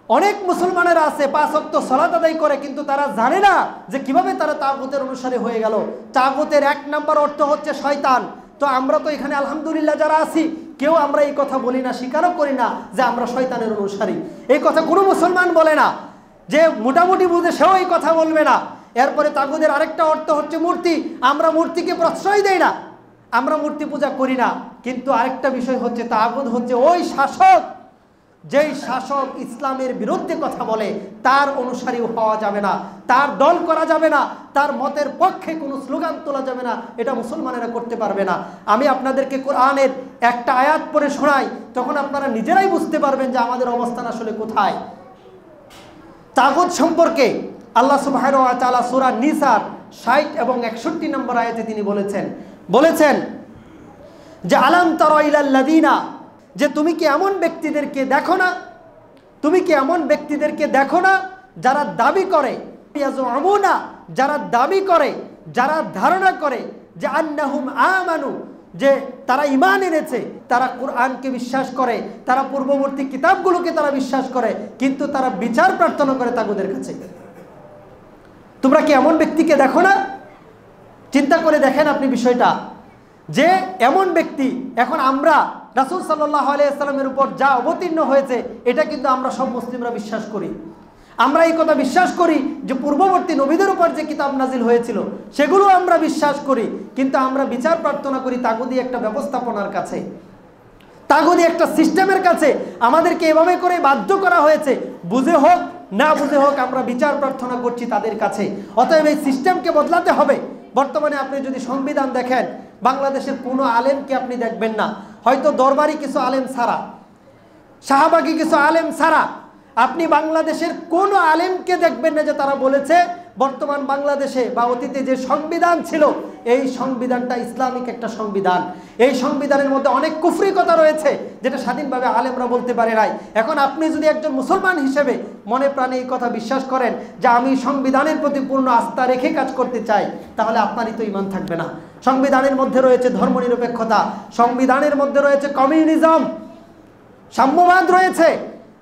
অনেক মুসলমানেরা আছে 5 ওয়াক্ত সালাত আদায় করে, কিন্তু তারা জানে না যে কিভাবে তারা তাগুতের অনুসারী হয়ে গেল। তাগুতের 1 নম্বর অর্থ হচ্ছে শয়তান। তো আমরা তো এখানে আলহামদুলিল্লাহ যারা আছি কেউ আমরা এই কথা বলি না, স্বীকারও করি না যে আমরা শয়তানের অনুসারী। এই কথা কোনো মুসলমান বলে না, যে মোটামুটি বুঝে সেও এই কথা বলবে না। এরপরে তাগুতের আরেকটা অর্থ হচ্ছে মূর্তি। আমরা মূর্তিকে প্রশ্রয় দেই না, আমরা মূর্তি পূজা করি না। কিন্তু আরেকটা বিষয় হচ্ছে তাগুত হচ্ছে ওই শাসক, যেই শাসক ইসলামের বিরুদ্ধে কথা বলে তার অনুসারী হওয়া যাবে না, তার দল করা যাবে না, তার মতের পক্ষে কোনো স্লোগান তোলা যাবে না, এটা মুসলমানেরা করতে পারবে না। আমি আপনাদেরকে কোরআনের একটা আয়াত পড়ে শোনাই, তখন আপনারা নিজেরাই বুঝতে পারবেন যে আমাদের অবস্থান আসলে কোথায়। তাগুত সম্পর্কে আল্লাহ সুবহানাহু ওয়া তাআলা সূরা নিসার 60 এবং 61 নম্বর আয়াতে তিনি বলেছেন যে আলাম তারা ইলাল্লাযিনা, যে তুমি কি এমন ব্যক্তিদেরকে দেখো না, তুমি কি এমন ব্যক্তিদেরকে দেখো না যারা দাবি করে, ইয়াজুমুনা, যারা দাবি করে, যারা ধারণা করে যে আন্নাহুম আমানু, যে তারা ঈমান এনেছে, তারা কোরআনকে বিশ্বাস করে, তারা পূর্ববর্তী কিতাবগুলোকে তারা বিশ্বাস করে, কিন্তু তারা বিচার প্রার্থনা করে তাগুদের কাছে। তোমরা কি এমন ব্যক্তিকে দেখো না? চিন্তা করে দেখেন আপনি বিষয়টা, যে এমন ব্যক্তি, এখন আমরা রাসূল সাল্লাল্লাহু আলাইহি ওয়াসাল্লামের উপর যা অবতীর্ণ হয়েছে এটা কিন্তু আমরা সব মুসলিমরা বিশ্বাস করি। আমরা এই কথা বিশ্বাস করি যে পূর্ববর্তী নবীদের উপর যে কিতাব নাজিল হয়েছিল সেগুলো আমরা বিশ্বাস করি, কিন্তু আমরা বিচার প্রার্থনা করি তাগুদি একটা ব্যবস্থাপনার কাছে, তাগুদি একটা সিস্টেমের কাছে। আমাদেরকে এভাবে করে বাধ্য করা হয়েছে, বুঝে হোক না বুঝে হোক আমরা বিচার প্রার্থনা করছি তাদের কাছে। অতএব এই সিস্টেমকে বদলাতে হবে। বর্তমানে আপনি যদি সংবিধান দেখেন, বাংলাদেশের কোনো আলেমকে আপনি দেখবেন না, হয়তো দরবারি কিছু আলেম ছাড়া, শাহবাগী কিছু আলেম ছাড়া আপনি বাংলাদেশের কোনো আলেমকে দেখবেন না যে তারা বলেছে বর্তমান বাংলাদেশে বা অতীতে যে সংবিধান ছিল এই সংবিধানটা ইসলামিক একটা সংবিধান, এই সংবিধানের মধ্যে অনেক কুফরি কথা রয়েছে যেটা স্বাধীনভাবে আলেমরা বলতে পারে নাই। এখন আপনি যদি একজন মুসলমান হিসেবে মনে প্রাণে এই কথা বিশ্বাস করেন যে আমি সংবিধানের প্রতি পূর্ণ আস্থা রেখে কাজ করতে চাই, তাহলে আপনারই তো ঈমান থাকবে না। সংবিধানের মধ্যে রয়েছে ধর্মনিরপেক্ষতা, সংবিধানের মধ্যে রয়েছে কমিউনিজম, সাম্যবাদ রয়েছে,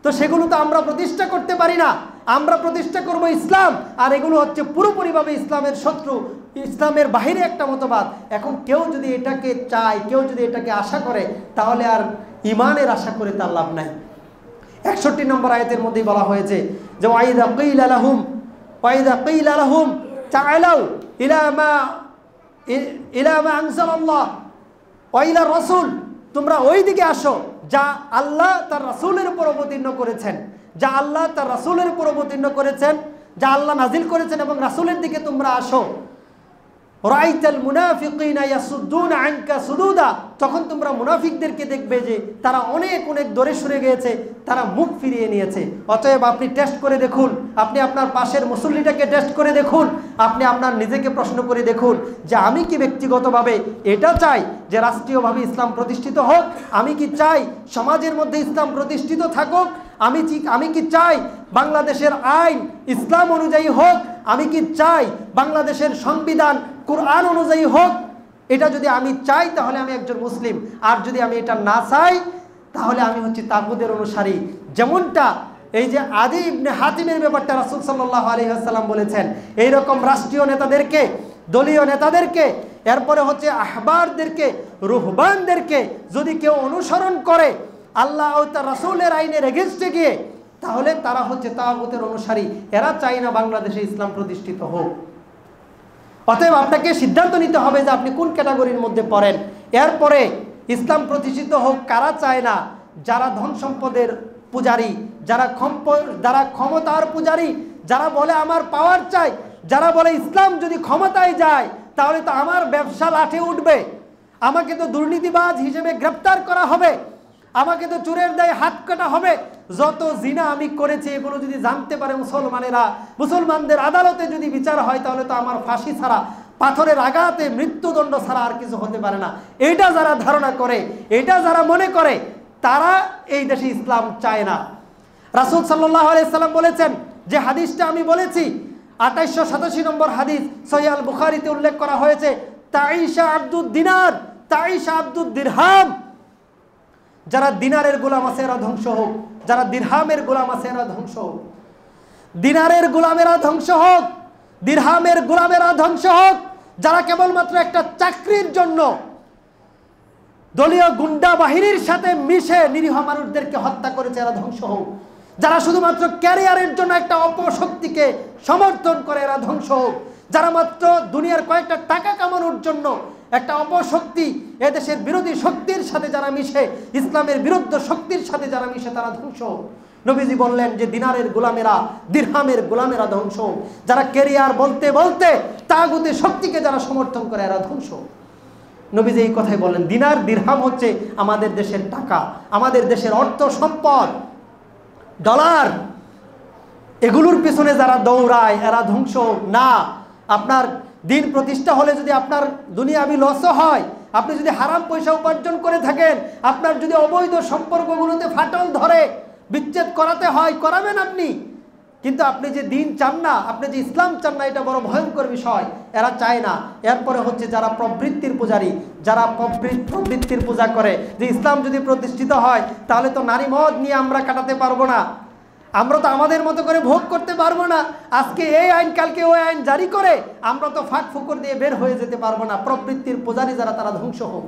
তো সেগুলো তো আমরা প্রতিষ্ঠা করতে পারি না। আমরা প্রতিষ্ঠা করব ইসলাম, আর এগুলো হচ্ছে পুরোপুরিভাবে ইসলামের শত্রু, ইসলামের বাহিরে একটা মতবাদ। এখন কেউ যদি এটাকে চায়, কেউ যদি এটাকে আশা করে, তাহলে আর ঈমানের আশা করে তার লাভ নাই। 61 নম্বর আয়াতের মধ্যেই বলা হয়েছে যে ওয়াইদা কিলা লাহুম তাআলাউ ইলা মা আনজালাল্লাহ ওয়া ইলা রাসূল, তোমরা ওই দিকে আসো যা আল্লাহ তার রাসূলের উপর অবতীর্ণ করেছেন, যা আল্লাহ তার রাসূলের উপর অবতীর্ণ করেছেন, যা আল্লাহ নাজিল করেছেন, এবং রাসূলের দিকে তোমরা আসো। রাআইতাল মুনাফিকিনা ইয়াসুদ্দুনা আনকা সুদুদা, তখন তোমরা মুনাফিকদেরকে দেখবে যে তারা অনেক অনেক দূরে সরে গিয়েছে, তারা মুখ ফিরিয়ে নিয়েছে। অতএব আপনি টেস্ট করে দেখুন, আপনি আপনার পাশের মুসল্লিটাকে টেস্ট করে দেখুন, আপনি আপনার নিজেকে প্রশ্ন করে দেখুন যে আমি কি ব্যক্তিগতভাবে এটা চাই যে রাষ্ট্রীয়ভাবে ইসলাম প্রতিষ্ঠিত হোক, আমি কি চাই সমাজের মধ্যে ইসলাম প্রতিষ্ঠিত থাকুক, আমি কি চাই বাংলাদেশের আইন ইসলাম অনুযায়ী হোক, আমি কি চাই বাংলাদেশের সংবিধান কোরআন অনুযায়ী হোক। এটা যদি আমি চাই তাহলে আমি একজন মুসলিম, আর যদি আমি এটা না চাই তাহলে আমি হচ্ছি তাগুদের অনুসারী। যেমনটা এই যে আদি ইবনে হাতিমের ব্যাপারটা রাসূল সাল্লাল্লাহু আলাইহি ওয়াসাল্লাম বলেছেন, এইরকম রাষ্ট্রীয় নেতাদেরকে, দলীয় নেতাদেরকে এরপরে হচ্ছে আহবারদেরকে, রুহবানদেরকে যদি কেউ অনুসরণ করে আল্লাহ ও তার রাসূলের আইনের এগেইনস্টে গিয়ে, তাহলে তারা হচ্ছে তাগুতের অনুসারী। এরা চায় না বাংলাদেশে ইসলাম প্রতিষ্ঠিত হোক। অতএব আপনাকে সিদ্ধান্ত নিতে হবে যে আপনি কোন ক্যাটাগরির মধ্যে পড়েন। এরপরে ইসলাম প্রতিষ্ঠিত হোক কারা চায় না? যারা ধন সম্পদের পূজারী, যারা ক্ষমতার পূজারী, যারা বলে আমার পাওয়ার চাই, যারা বলে ইসলাম যদি ক্ষমতায় যায় তাহলে তো আমার ব্যবসা লাঠে উঠবে, আমাকে তো দুর্নীতিবাজ হিসেবে গ্রেপ্তার করা হবে, আমাকে তো চোরের দায়ে হাত কাটা হবে, যত জিনা আমি করেছি এগুলো যদি জানতে পারে মুসলমানেরা, মুসলমানদের আদালতে যদি বিচার হয় তাহলে তো আমার ফাঁসি ছাড়া, পাথরের আঘাতে মৃত্যুদণ্ড ছাড়া আর কিছু হতে পারে না। এটা যারা ধারণা করে, এটা যারা মনে করে, তারা এই দেশে ইসলাম চায় না। রাসূল সাল্লাল্লাহু আলাইহি সাল্লাম বলেছেন, যে হাদিসটা আমি বলেছি 2887 নম্বর হাদিস, সহিহ আল বুখারীতে উল্লেখ করা হয়েছে, তাঈশা আব্দুদ দিনার, তাঈশা আব্দুদ দিরহাম। যারা দিনারের গোলাম আছে এরা ধ্বংস হোক, যারা দিরহামের গোলাম আছে এরা ধ্বংস হোক। দিনারের গোলামেরা ধ্বংস হোক, দিরহামের গোলামেরা ধ্বংস হোক। যারা কেবলমাত্র একটা চাকরির জন্য দলীয় গুন্ডা বাহিনীর সাথে মিশে নিরীহ মানুষদেরকে হত্যা করেছে এরা ধ্বংস হোক। যারা শুধুমাত্র ক্যারিয়ারের জন্য একটা অপশক্তিকে সমর্থন করে এরা ধ্বংস হোক। যারা মাত্র দুনিয়ার কয়েকটা টাকা কামানোর জন্য একটা অপশক্তি, এদেশের বিরোধী শক্তির সাথে যারা মিশে, ইসলামের বিরুদ্ধ শক্তির সাথে যারা মিশে, তারা ধ্বংস হোক। নবীজি বললেন যে দিনারের গোলামেরা, দিরহামের গোলামেরা ধ্বংস হোক। যারা ক্যারিয়ার বলতে বলতে তাগুতের শক্তিকে যারা সমর্থন করে এরা ধ্বংস হোক। নবীজি এই কথাই বলেন। দিনার দিরহাম হচ্ছে আমাদের দেশের টাকা, আমাদের দেশের অর্থ সম্পদ, ডলার, এগুলোর পিছনে যারা দৌড়ায় এরা ধ্বংস হোক। না, আপনার দিন প্রতিষ্ঠা হলে যদি আপনার দুনিয়াবি লসও হয়, আপনি যদি হারাম পয়সা উপার্জন করে থাকেন, আপনার যদি অবৈধ সম্পর্কগুলোতে ফাটল ধরে, বিচ্ছেদ করাতে হয়, করাবেন আপনি। কিন্তু আপনি যে দিন চান না, আপনি যে ইসলাম চান না, এটা বড় ভয়ঙ্কর বিষয়। এরা চায় না। এরপরে হচ্ছে যারা প্রবৃত্তির পূজারী, যারা প্রবৃত্তির পূজা করে, যে ইসলাম যদি প্রতিষ্ঠিত হয় তাহলে তো নারী মদ নিয়ে আমরা কাটাতে পারবো না, আমরা তো আমাদের মতো করে ভোগ করতে পারবো না, আজকে এই আইন কালকে ওই আইন জারি করে আমরা তো ফাঁক ফুকর দিয়ে বের হয়ে যেতে পারবো না। প্রবৃত্তির পূজারী যারা, তারা ধ্বংস হোক।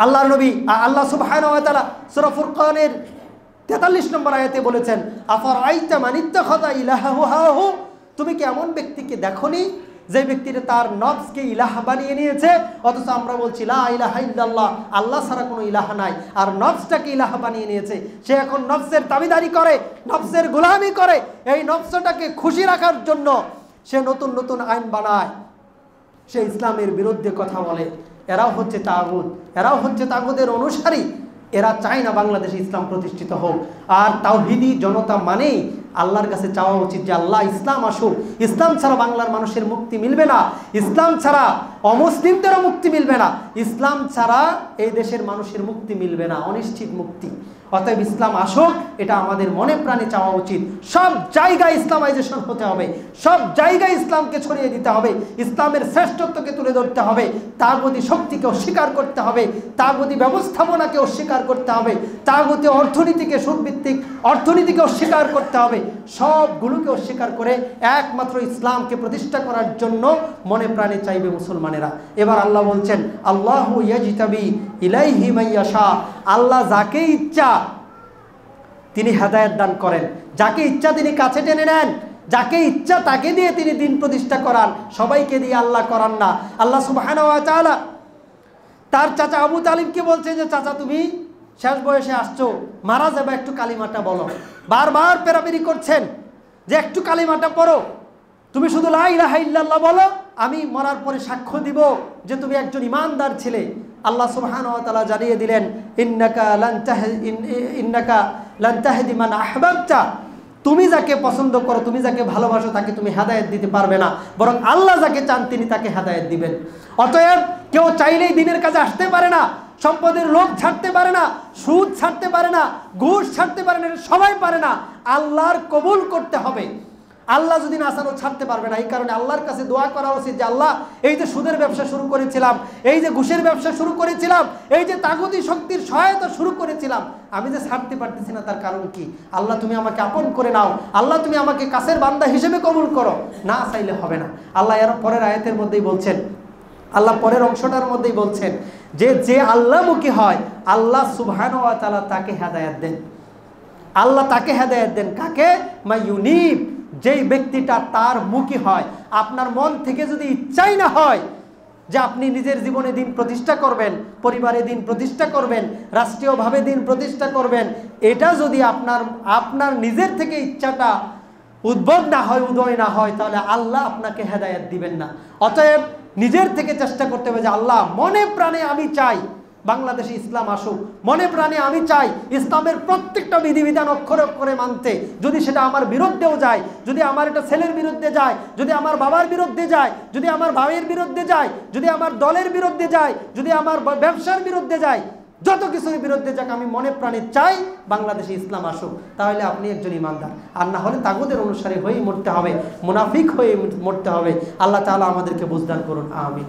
আল্লাহর নবী, আল্লাহ সুবহানাহু ওয়া তাআলা সূরা ফুরকানের 43 নম্বর আয়াতে বলেছেন, আফারাইতা মান ইত্তাখাযা ইলাহাহু হাওয়াহু, তুমি কি এমন ব্যক্তিকে দেখোনি যে ব্যক্তিটা তার নফসকে ইলাহ বানিয়ে নিয়েছে? অথচ আমরা বলছি লা ইলাহা ইল্লাল্লাহ, আল্লাহ ছাড়া কোনো ইলাহ নাই, আর নফসটাকে ইলাহ বানিয়ে নিয়েছে। সে এখন নফসের দাবিদারি করে, নফসের গোলামি করে। এই নফসটাকে খুশি রাখার জন্য সে নতুন নতুন আইন বানায়, সে ইসলামের বিরুদ্ধে কথা বলে। এরাও হচ্ছে তাগুত, এরাও হচ্ছে তাগুতের অনুসারী। এরা চায় না বাংলাদেশে ইসলাম প্রতিষ্ঠিত হোক। আর তাওহীদি জনতা মানেই আল্লাহর কাছে চাওয়া উচিত যে আল্লাহ ইসলাম আসুক। ইসলাম ছাড়া বাংলার মানুষের মুক্তি মিলবে না, ইসলাম ছাড়া অমুসলিমদেরও মুক্তি মিলবে না, ইসলাম ছাড়া এই দেশের মানুষের মুক্তি মিলবে না, অনিশ্চিত মুক্তি। অতএব ইসলাম আসুক, এটা আমাদের মনে প্রাণে চাওয়া উচিত। সব জায়গায় ইসলামাইজেশন হতে হবে, সব জায়গায় ইসলামকে ছড়িয়ে দিতে হবে, ইসলামের শ্রেষ্ঠত্বকে তুলে ধরতে হবে, তাগুতি শক্তিকে অস্বীকার করতে হবে, তাগুতি ব্যবস্থাপনাকে অস্বীকার করতে হবে, তাগুতি অর্থনীতিকে, সুদভিত্তিক অর্থনীতিকে অস্বীকার করতে হবে। সবগুলোকে অস্বীকার করে একমাত্র ইসলামকে প্রতিষ্ঠা করার জন্য মনে প্রাণে চাইবে মুসলমানেরা। এবার আল্লাহ বলছেন, আল্লাহু ইয়াজতাবি ইলাইহি মাইয়াশা, আল্লাহ যাকে ইচ্ছা তিনি হেদায়েত দান করেন, যাকে ইচ্ছা তিনি কাছে টেনে নেন, যাকে ইচ্ছা তাকে দিয়ে তিনি দিন প্রতিষ্ঠা করান, সবাইকে দিয়ে আল্লাহ করান না। আল্লাহ সুবহানাহু ওয়া তাআলা তার চাচা আবু তালিবকে বলছেন যে চাচা তুমি শেষ বয়সে আসছো, মারা যাবে, একটু কালিমাটা বলো। বারবার পেরাপেরি করছেন যে একটু কালিমাটা পড়ো, তুমি শুধু লা ইলাহা ইল্লাল্লাহ বলো, আমি মরার পরে সাক্ষ্য দিব যে তুমি একজন ইমানদার ছিলে। আল্লাহ সুবহানাহু ওয়া তাআলা জানিয়ে দিলেন, ইন্নাকা লান তাহদি মান আহবাবতা, তুমি যাকে পছন্দ করো, তুমি যাকে ভালোবাসো তাকে তুমি হেদায়েত দিতে পারবে না, বরং আল্লাহ যাকে চান তিনি তাকে হেদায়েত দিবেন। অতএব কেউ চাইলেই দিনের কাজে আসতে পারে না, সম্পদের লোভ ছাড়তে পারে না, সুদ ছাড়তে পারে না, ঘুষ ছাড়তে পারে না, সবাই পারে না। আল্লাহর কবুল করতে হবে, আল্লাহ যদি না চান ছাড়তে পারবে না। এই কারণে আল্লাহর কাছে দোয়া করা উচিত যে আল্লাহ, এই যে সুদের ব্যবসা শুরু করেছিলাম, এই যে ঘুষের ব্যবসা শুরু করেছিলাম, এই যে তাগুতি শক্তির সহায়তা শুরু করেছিলাম, আমি যে ছাড়তে পারতেছি না তার কারণ কি? আল্লাহ তুমি আমাকে আপন করে নাও, আল্লাহ তুমি আমাকে কাছের বান্দা হিসেবে কবুল করো, না চাইলে হবে না। আল্লাহ এর পরের আয়াতের মধ্যেই বলছেন, আল্লাহ পরের অংশটার মধ্যেই বলছেন যে যে আল্লাহমুখী হয় আল্লাহ সুবহানাহু ওয়া তাআলা তাকে হেদায়েত দেন। আল্লাহ তাকে হেদায়েত দেন কাকে? মাইয়ুনিব, যেই ব্যক্তিটা তার মুখী হয়। আপনার মন থেকে যদি ইচ্ছাই না হয় যে আপনি নিজের জীবনে দিন প্রতিষ্ঠা করবেন, পরিবারে দিন প্রতিষ্ঠা করবেন, রাষ্ট্রীয়ভাবে দিন প্রতিষ্ঠা করবেন, এটা যদি আপনার নিজের থেকে ইচ্ছাটা উদ্ভব না হয়, উদয় না হয়, তাহলে আল্লাহ আপনাকে হেদায়েত দিবেন না। অতএব নিজের থেকে চেষ্টা করতে হবে যে আল্লাহ মনে প্রাণে আমি চাই বাংলাদেশে ইসলাম আসুক, মনে প্রাণে আমি চাই ইসলামের প্রত্যেকটা বিধিবিধান অক্ষরে অক্ষরে মানতে। যদি সেটা আমার বিরুদ্ধেও যায়, যদি আমার একটা ছেলের বিরুদ্ধে যায়, যদি আমার বাবার বিরুদ্ধে যায়, যদি আমার ভাইয়ের বিরুদ্ধে যায়, যদি আমার দলের বিরুদ্ধে যায়, যদি আমার ব্যবসার বিরুদ্ধে যায়, যত কিছুর বিরুদ্ধে যাক, আমি মনে প্রাণে চাই বাংলাদেশে ইসলাম আসুক। তাহলে আপনি একজন ইমানদার। আর না হলে তাগুদের অনুসারী হয়েই মরতে হবে, মুনাফিক হয়ে মরতে হবে। আল্লাহ তাআলা আমাদেরকে বুঝদান করুন, আমিন।